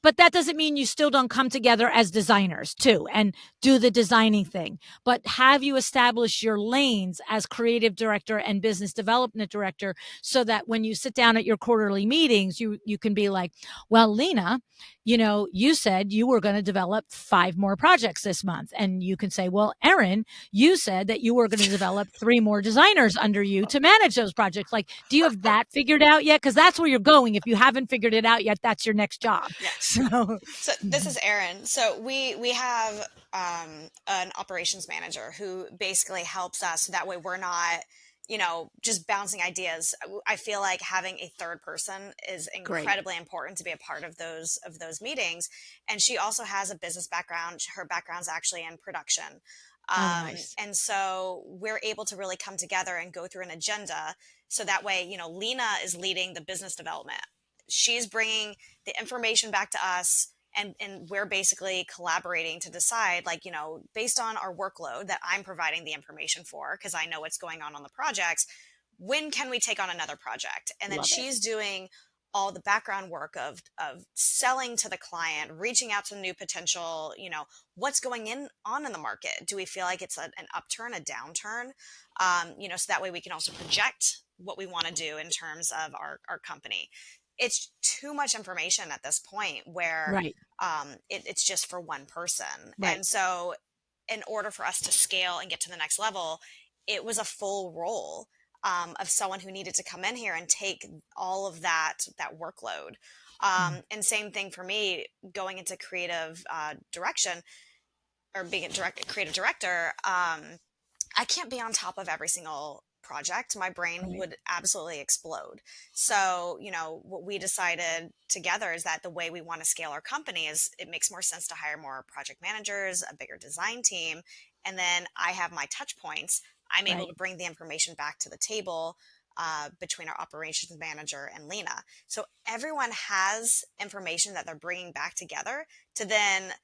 But that doesn't mean you still don't come together as designers too and do the designing thing. But have you established your lanes as creative director and business development director so that when you sit down at your quarterly meetings, you can be like, well, Lina, you said you were going to develop 5 more projects this month. And you can say, well, Erin, you said that you were going to develop 3 more designers under you to manage those projects. Like, do you have that figured out yet? Because that's where you're going. If you haven't figured it out yet, that's your next job. Yes. So this is Erin. So we have an operations manager who basically helps us. So that way we're not, just bouncing ideas. I feel like having a third person is incredibly important to be a part of those meetings. And she also has a business background. Her background's actually in production. nice. And so we're able to really come together and go through an agenda. So that way, Lina is leading the business development. She's bringing the information back to us, and we're basically collaborating to decide, like, based on our workload that I'm providing the information for, because I know what's going on the projects, when can we take on another project? And then she's doing all the background work of selling to the client, reaching out to new potential, what's going on in the market. Do we feel like it's an upturn, a downturn? So that way we can also project what we want to do in terms of our company. It's too much information at this point where it's just for one person. Right. And so in order for us to scale and get to the next level, it was a full role of someone who needed to come in here and take all of that workload. And same thing for me going into creative direction or being a creative director. I can't be on top of every single project. My brain would absolutely explode. So, what we decided together is that the way we want to scale our company is it makes more sense to hire more project managers, a bigger design team. And then I have my touch points. I'm able Right. to bring the information back to the table between our operations manager and Lina. So everyone has information that they're bringing back together to then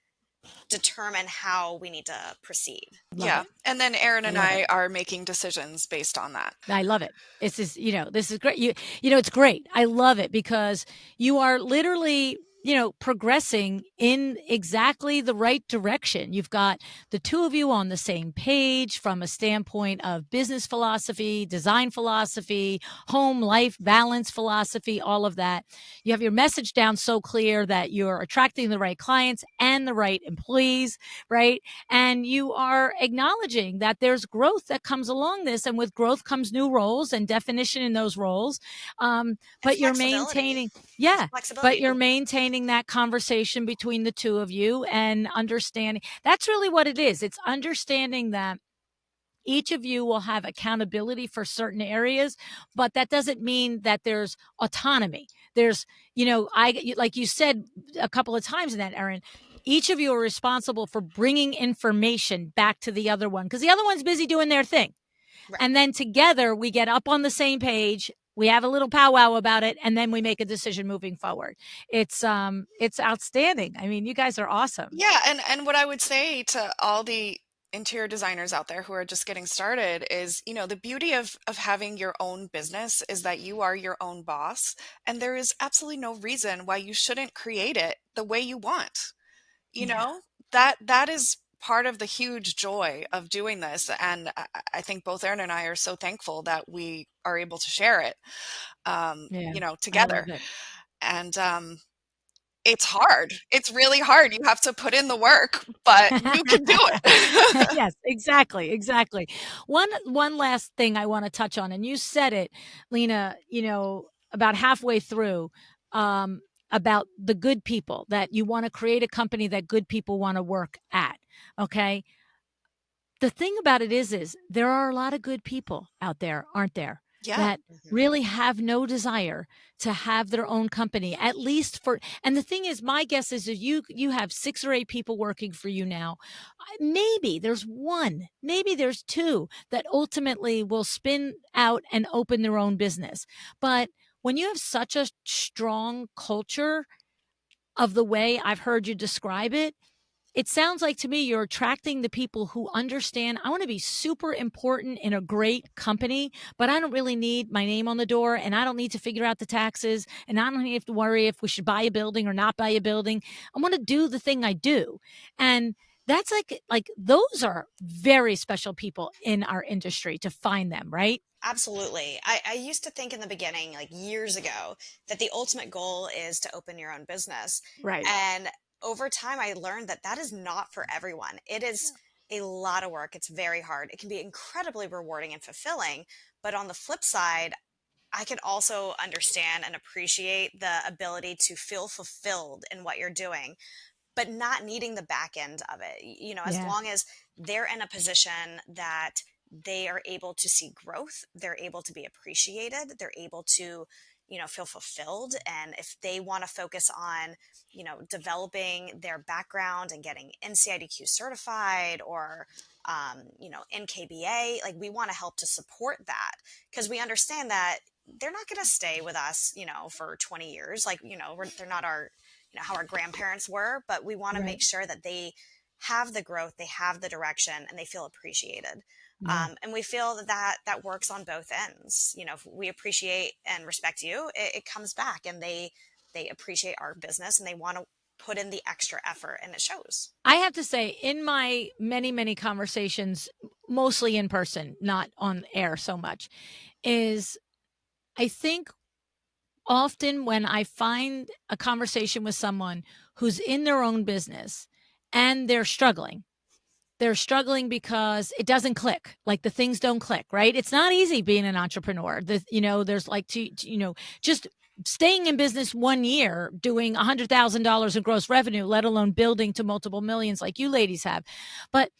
determine how we need to proceed. Love Yeah. it. And then Erin I and love it. I are making decisions based on that. I love it. This is, this is great. It's great. I love it because you are literally, progressing in exactly the right direction. You've got the two of you on the same page from a standpoint of business philosophy, design philosophy, home life balance philosophy, all of that. You have your message down so clear that you're attracting the right clients and the right employees, right? And you are acknowledging that there's growth that comes along this, and with growth comes new roles and definition in those roles. And But you're flexibility. maintaining, yeah, but Flexibility. you're maintaining that conversation between the two of you and understanding. That's really what it is. It's understanding that each of you will have accountability for certain areas, but that doesn't mean that there's autonomy. There's, like you said a couple of times in that, Erin, each of you are responsible for bringing information back to the other one because the other one's busy doing their thing. Right. And then together we get up on the same page. We have a little powwow about it, and then we make a decision moving forward. It's outstanding. I mean, you guys are awesome. Yeah, and what I would say to all the interior designers out there who are just getting started is, the beauty of having your own business is that you are your own boss, and there is absolutely no reason why you shouldn't create it the way you want. Yeah. That is part of the huge joy of doing this, and I think both Erin and I are so thankful that we are able to share it, Yeah. I together. love it. And it's hard. It's really hard. You have to put in the work, but you can do it. Yes, exactly, exactly. One last thing I want to touch on, and you said it, Lina, about halfway through, about the good people, that you want to create a company that good people want to work at. Okay. The thing about it is there are a lot of good people out there, aren't there? Yeah. That really have no desire to have their own company, at least for, and the thing is, my guess is that you have 6 or 8 people working for you now. Maybe there's one, maybe there's two that ultimately will spin out and open their own business. But when you have such a strong culture of the way I've heard you describe it, it sounds like to me you're attracting the people who understand I want to be super important in a great company, but I don't really need my name on the door, and I don't need to figure out the taxes, and I don't have to worry if we should buy a building or not buy a building. I want to do the thing I do. And that's like those are very special people in our industry to find them, right? Absolutely. I used to think in the beginning, like years ago, that the ultimate goal is to open your own business. Right. And over time, I learned that that is not for everyone. It is a lot of work. It's very hard. It can be incredibly rewarding and fulfilling. But on the flip side, I can also understand and appreciate the ability to feel fulfilled in what you're doing, but not needing the back end of it. As Yeah. long as they're in a position that they are able to see growth, they're able to be appreciated, they're able to, feel fulfilled. And if they want to focus on, developing their background and getting NCIDQ certified or, NKBA, like we want to help to support that because we understand that they're not going to stay with us, for 20 years. Like, they're not our, how our grandparents were, but we want to Right. make sure that they have the growth, they have the direction, and they feel appreciated. Yeah. And we feel that works on both ends. If we appreciate and respect you, it comes back, and they appreciate our business, and they want to put in the extra effort, and it shows. I have to say, in my many, many conversations, mostly in person, not on air so much, is I think often when I find a conversation with someone who's in their own business and they're struggling because it doesn't click. Like the things don't click, right? It's not easy being an entrepreneur. There's like just staying in business 1 year, doing $100,000 in gross revenue, let alone building to multiple millions like you ladies have. But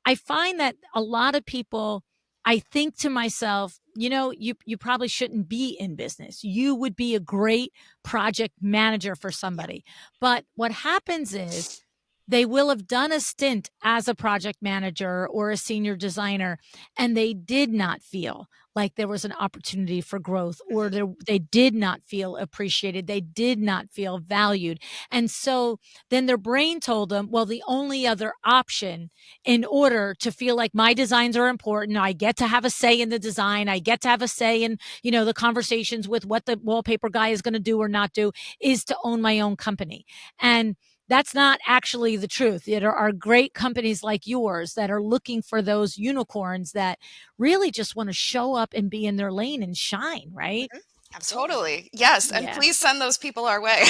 I find that a lot of people, I think to myself, you probably shouldn't be in business. You would be a great project manager for somebody. But what happens is they will have done a stint as a project manager or a senior designer, and they did not feel like there was an opportunity for growth, or they did not feel appreciated. They did not feel valued. And so then their brain told them, well, the only other option in order to feel like my designs are important, I get to have a say in the design, I get to have a say in, the conversations with what the wallpaper guy is going to do or not do, is to own my own company. And that's not actually the truth. There are great companies like yours that are looking for those unicorns that really just want to show up and be in their lane and shine, right? Absolutely. Totally. Yes. And Yeah. please send those people our way.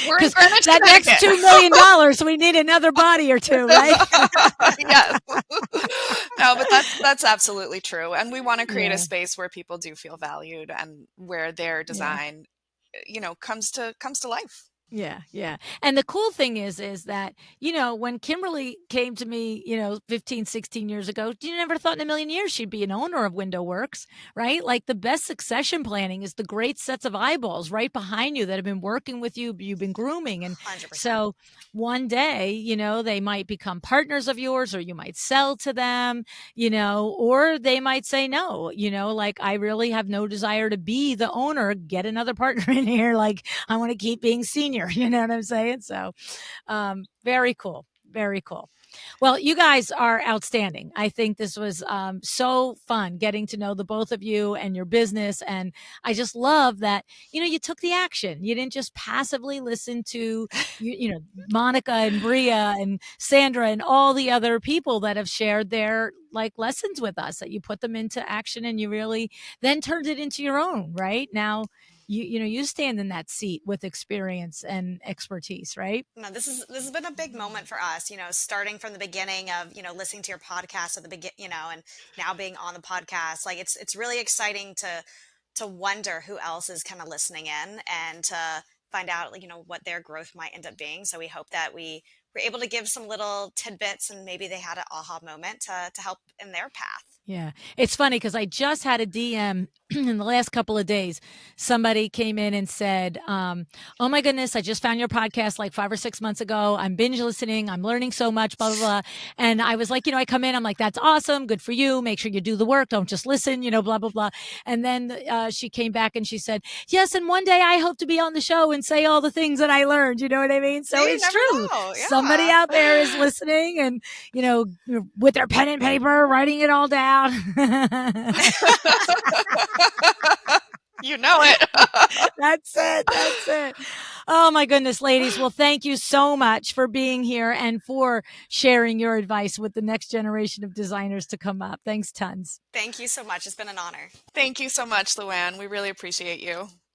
We're in Because Greenwich, that next Connecticut. $2 million, we need another body or two, right? Yes. No, but that's absolutely true. And we want to create Yeah. a space where people do feel valued and where their design, comes to life. Yeah, yeah. And the cool thing is that, when Kimberly came to me, 15, 16 years ago, you never thought in a million years she'd be an owner of Window Works, right? Like, the best succession planning is the great sets of eyeballs right behind you that have been working with you, you've been grooming. And 100%. so one day, they might become partners of yours, or you might sell to them, or they might say no, like, I really have no desire to be the owner, get another partner in here. Like, I want to keep being senior. You know what I'm saying? So, very cool. Very cool. Well, you guys are outstanding. I think this was so fun getting to know the both of you and your business. And I just love that, you took the action. You didn't just passively listen to, Monica and Bria and Sandra and all the other people that have shared their lessons with us, that you put them into action and you really then turned it into your own, right? Now, you stand in that seat with experience and expertise, right? No, this has been a big moment for us, starting from the beginning of, listening to your podcast at the begin, and now being on the podcast. Like, it's really exciting to wonder who else is kind of listening in, and to find out, what their growth might end up being. So we hope that we were able to give some little tidbits, and maybe they had an aha moment to help in their path. Yeah. It's funny because I just had a DM in the last couple of days. Somebody came in and said, oh my goodness, I just found your podcast like 5 or 6 months ago. I'm binge listening. I'm learning so much, blah, blah, blah. And I was like, I come in, I'm like, that's awesome. Good for you. Make sure you do the work. Don't just listen, blah, blah, blah. And then she came back and she said, yes, and one day I hope to be on the show and say all the things that I learned. You know what I mean? So You it's never true. know. Yeah. Somebody out there is listening and, with their pen and paper, writing it all down. You know it. That's it. Oh my goodness, ladies. Well, thank you so much for being here and for sharing your advice with the next generation of designers to come up. Thanks tons. Thank you so much. It's been an honor. Thank you so much, Luann. We really appreciate you.